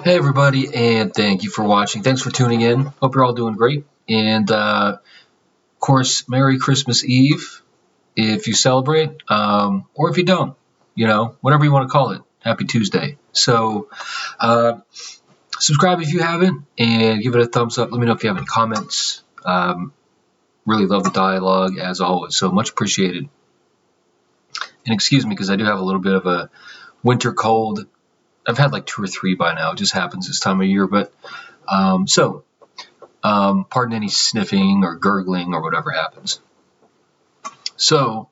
Hey everybody, and thank you for watching. Thanks for tuning in. Hope you're all doing great. And of course, Merry Christmas Eve if you celebrate, or if you don't. Whatever you want to call it. Happy Tuesday. So, subscribe if you haven't, and give it a thumbs up. Let me know if you have any comments. Really love the dialogue as always. So much appreciated. And excuse me because I do have a little bit of a winter cold. I've had like 2 or 3 by now. It just happens this time of year. But pardon any sniffing or gurgling or whatever happens. So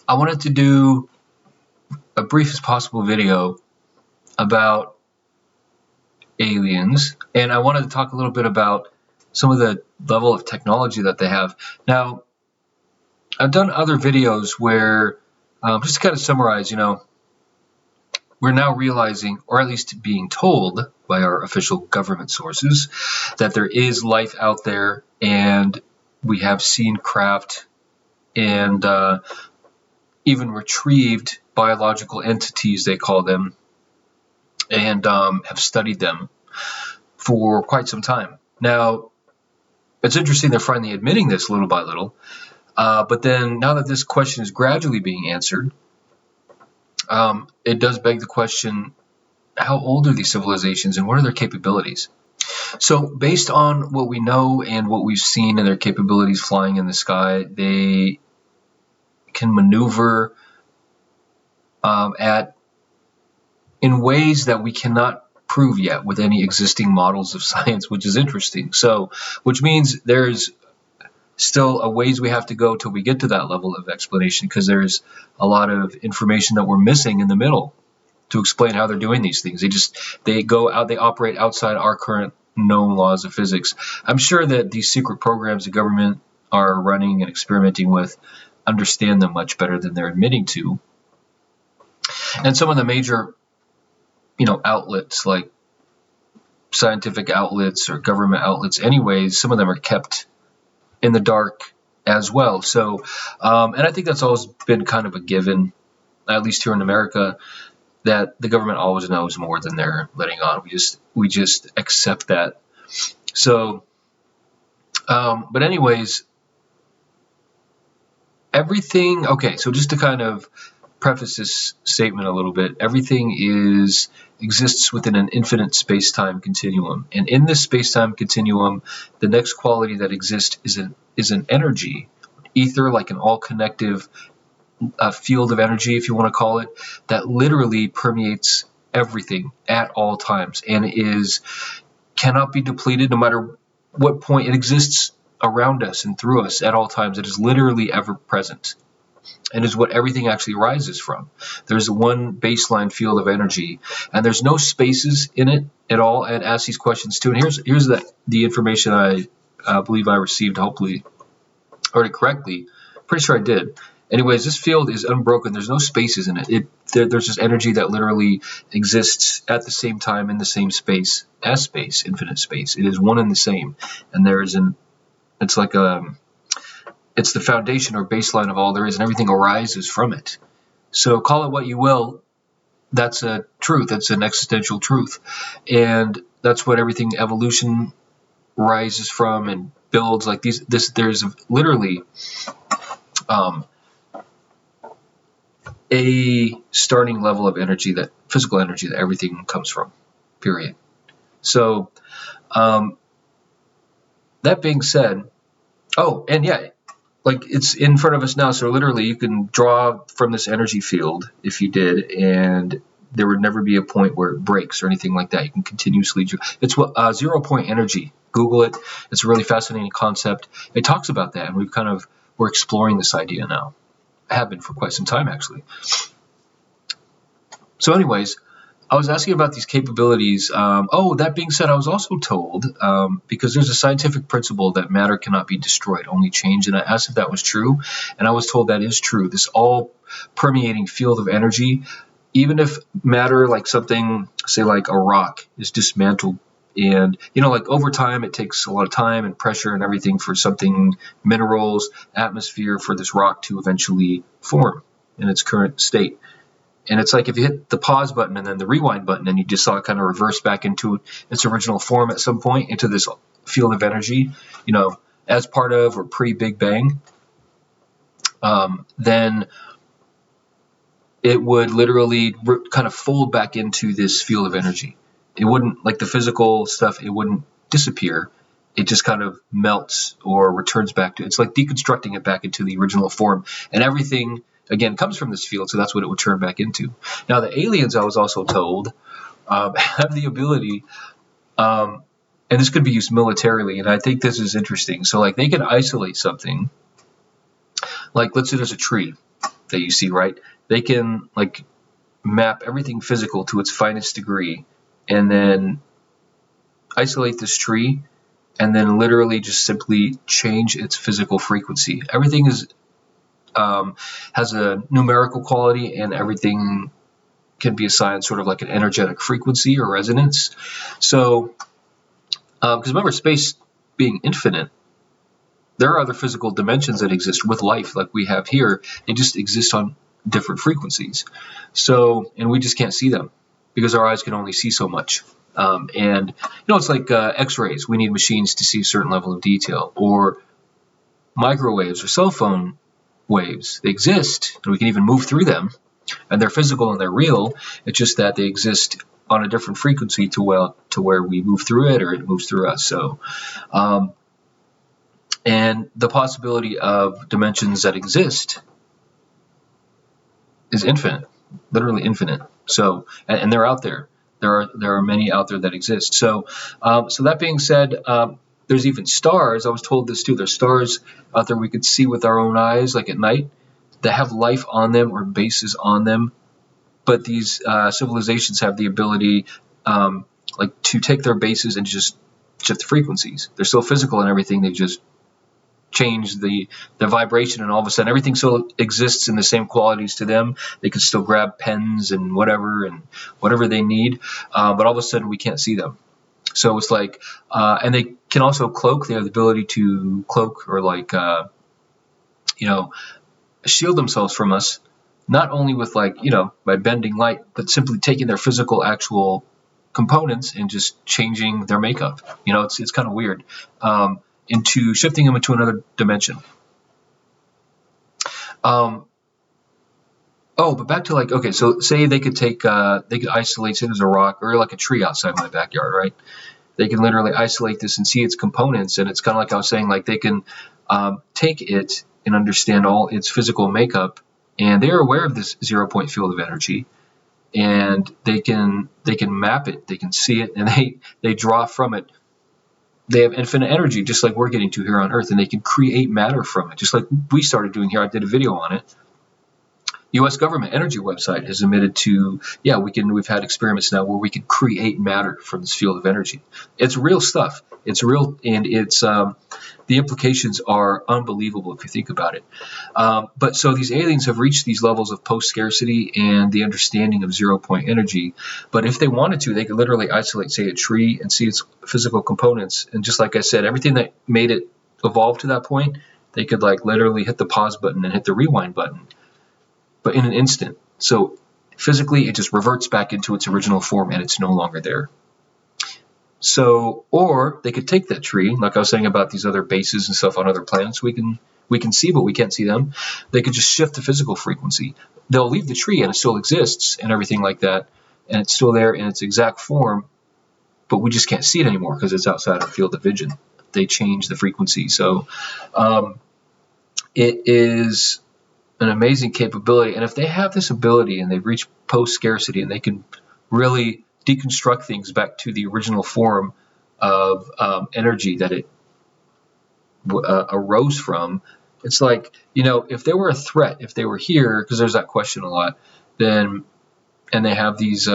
I wanted to do a brief as possible video about aliens, and I wanted to talk a little bit about some of the level of technology that they have. Now, I've done other videos where, just to kind of summarize, we're now realizing, or at least being told by our official government sources, that there is life out there, and we have seen craft and even retrieved biological entities, they call them, and have studied them for quite some time. Now, it's interesting they're finally admitting this little by little, but then now that this question is gradually being answered, it does beg the question, how old are these civilizations and what are their capabilities? So based on what we know and what we've seen in their capabilities flying in the sky, they can maneuver in ways that we cannot prove yet with any existing models of science, which is interesting. So, which means there's still a ways we have to go till we get to that level of explanation, because there's a lot of information that we're missing in the middle to explain how they're doing these things. They operate outside our current known laws of physics. I'm sure that these secret programs the government are running and experimenting with understand them much better than they're admitting to. And some of the major, outlets like scientific outlets or government outlets anyways, some of them are kept in the dark as well. So, and I think that's always been kind of a given, at least here in America, that the government always knows more than they're letting on. We just accept that. So, but anyways, everything, okay, so just to kind of preface this statement a little bit, everything exists within an infinite space-time continuum. And in this space-time continuum, the next quality that exists is an energy, ether, like an all-connective field of energy, if you want to call it, that literally permeates everything at all times and cannot be depleted no matter what point. It exists around us and through us at all times. It is literally ever present and is what everything actually rises from. There's one baseline field of energy, and there's no spaces in it at all. And ask these questions too. And here's the information I believe I received, hopefully, or correctly. Pretty sure I did. Anyways, this field is unbroken. There's no spaces in it. There's just energy that literally exists at the same time in the same space as space, infinite space. It is one and the same. And it's the foundation or baseline of all there is, and everything arises from it. So call it what you will. That's a truth. That's an existential truth. And that's what everything evolution rises from and builds like there's literally a starting level of energy, that physical energy that everything comes from, period. So that being said, and yeah, like it's in front of us now, so literally you can draw from this energy field if you did, and there would never be a point where it breaks or anything like that. You can continuously draw. It's what 0-point energy. Google it. It's a really fascinating concept. It talks about that, and we're exploring this idea now. I have been for quite some time, actually. So anyways, I was asking about these capabilities. That being said, I was also told, because there's a scientific principle that matter cannot be destroyed, only changed, and I asked if that was true, and I was told that is true. This all-permeating field of energy, even if matter, like something, say like a rock, is dismantled, and, like over time, it takes a lot of time and pressure and everything for something, minerals, atmosphere, for this rock to eventually form in its current state. And it's like if you hit the pause button and then the rewind button, and you just saw it kind of reverse back into its original form at some point, into this field of energy, as part of or pre-Big Bang, then it would literally kind of fold back into this field of energy. It wouldn't, like the physical stuff, it wouldn't disappear. It just kind of melts or returns back to, it's like deconstructing it back into the original form. And everything, again, comes from this field, so that's what it would turn back into. Now, the aliens, I was also told, have the ability, and this could be used militarily, and I think this is interesting. So, like, they can isolate something. Like, let's say there's a tree that you see, right? They can, like, map everything physical to its finest degree, and then isolate this tree, and then literally just simply change its physical frequency. Everything is has a numerical quality, and everything can be assigned sort of like an energetic frequency or resonance. So, because remember, space being infinite, there are other physical dimensions that exist with life like we have here. They just exist on different frequencies. So, and we just can't see them because our eyes can only see so much. And, it's like X-rays. We need machines to see a certain level of detail. Or microwaves or cell phone waves. They exist, and we can even move through them. And they're physical and they're real. It's just that they exist on a different frequency to where we move through it or it moves through us. So, and the possibility of dimensions that exist is infinite, literally infinite. So, and they're out there. There are many out there that exist. So, so that being said, there's even stars. I was told this too. There's stars out there we could see with our own eyes, like at night, that have life on them or bases on them. But these civilizations have the ability, like, to take their bases and just shift the frequencies. They're still physical and everything. They just change the vibration, and all of a sudden everything still exists in the same qualities to them. They can still grab pens and whatever they need, but all of a sudden we can't see them. So it's like, and they can also cloak. They have the ability to cloak or like, shield themselves from us, not only with like, by bending light, but simply taking their physical actual components and just changing their makeup. It's kind of weird. Into shifting them into another dimension. But back to like, okay, so say they could isolate, say there's a rock or like a tree outside my backyard, right? They can literally isolate this and see its components, and it's kind of like I was saying, like they can take it and understand all its physical makeup, and they are aware of this 0-point field of energy, and they can map it, they can see it, and they draw from it. They have infinite energy, just like we're getting to here on Earth, and they can create matter from it, just like we started doing here. I did a video on it. U.S. government energy website has admitted to, we've had experiments now where we can create matter from this field of energy. It's real stuff. It's real, and it's the implications are unbelievable if you think about it. But so these aliens have reached these levels of post-scarcity and the understanding of 0-point energy. But if they wanted to, they could literally isolate, say, a tree and see its physical components. And just like I said, everything that made it evolve to that point, they could like literally hit the pause button and hit the rewind button, but in an instant. So physically, it just reverts back into its original form and it's no longer there. So, or they could take that tree, like I was saying about these other bases and stuff on other planets we can see, but we can't see them. They could just shift the physical frequency. They'll leave the tree and it still exists and everything like that, and it's still there in its exact form, but we just can't see it anymore because it's outside our field of vision. They change the frequency. So it is an amazing capability. And if they have this ability and they've reached post-scarcity and they can really deconstruct things back to the original form of energy that it arose from, it's like, if they were a threat, if they were here, because there's that question a lot, then, and they have these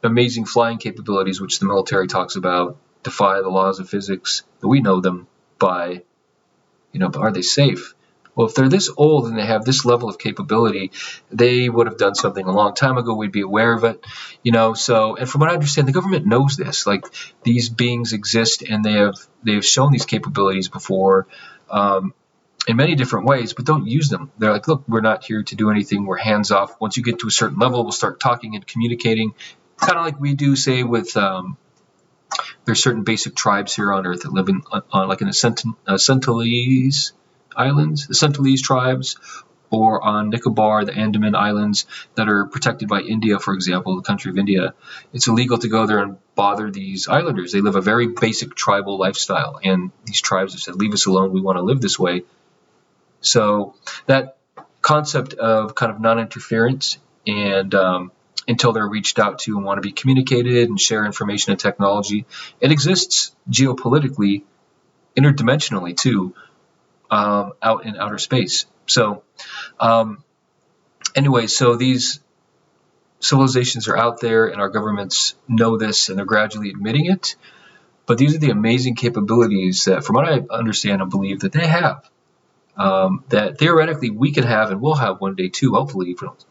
amazing flying capabilities, which the military talks about, defy the laws of physics, we know them by, but are they safe? Well, if they're this old and they have this level of capability, they would have done something a long time ago. We'd be aware of it, So, and from what I understand, the government knows this. Like, these beings exist, and they've shown these capabilities before. in many different ways, but don't use them. They're like, look, we're not here to do anything. We're hands off. Once you get to a certain level, we'll start talking and communicating, kind of like we do, say, with there's certain basic tribes here on Earth that live in like in the Sentinelese Islands, the Sentinelese tribes, or on Nicobar, the Andaman Islands, that are protected by India, for example, the country of India. It's illegal to go there and bother these islanders. They live a very basic tribal lifestyle, and these tribes have said, leave us alone, we want to live this way. So that concept of kind of non-interference, and until they're reached out to and want to be communicated and share information and technology, it exists geopolitically, interdimensionally too, out in outer space. So anyway, so these civilizations are out there, and our governments know this, and they're gradually admitting it. But these are the amazing capabilities that, from what I understand and believe, that they have, that theoretically we could have and will have one day too, hopefully, if we don't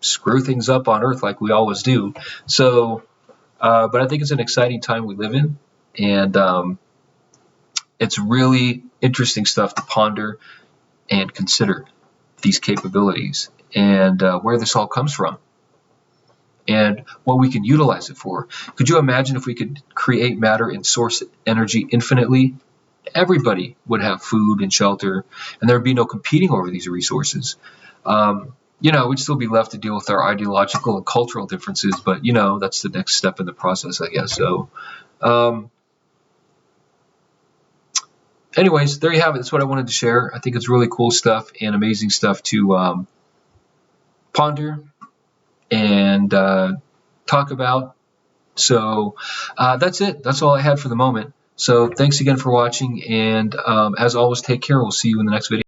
screw things up on Earth like we always do. So, but I think it's an exciting time we live in, and it's really interesting stuff to ponder and consider, these capabilities, and where this all comes from, and what we can utilize it for. Could you imagine if we could create matter and source energy infinitely? Everybody would have food and shelter, and there would be no competing over these resources. We'd still be left to deal with our ideological and cultural differences, but, that's the next step in the process, I guess. So, anyways, there you have it. That's what I wanted to share. I think it's really cool stuff and amazing stuff to ponder and talk about. So that's it. That's all I had for the moment. So thanks again for watching, and as always, take care. We'll see you in the next video.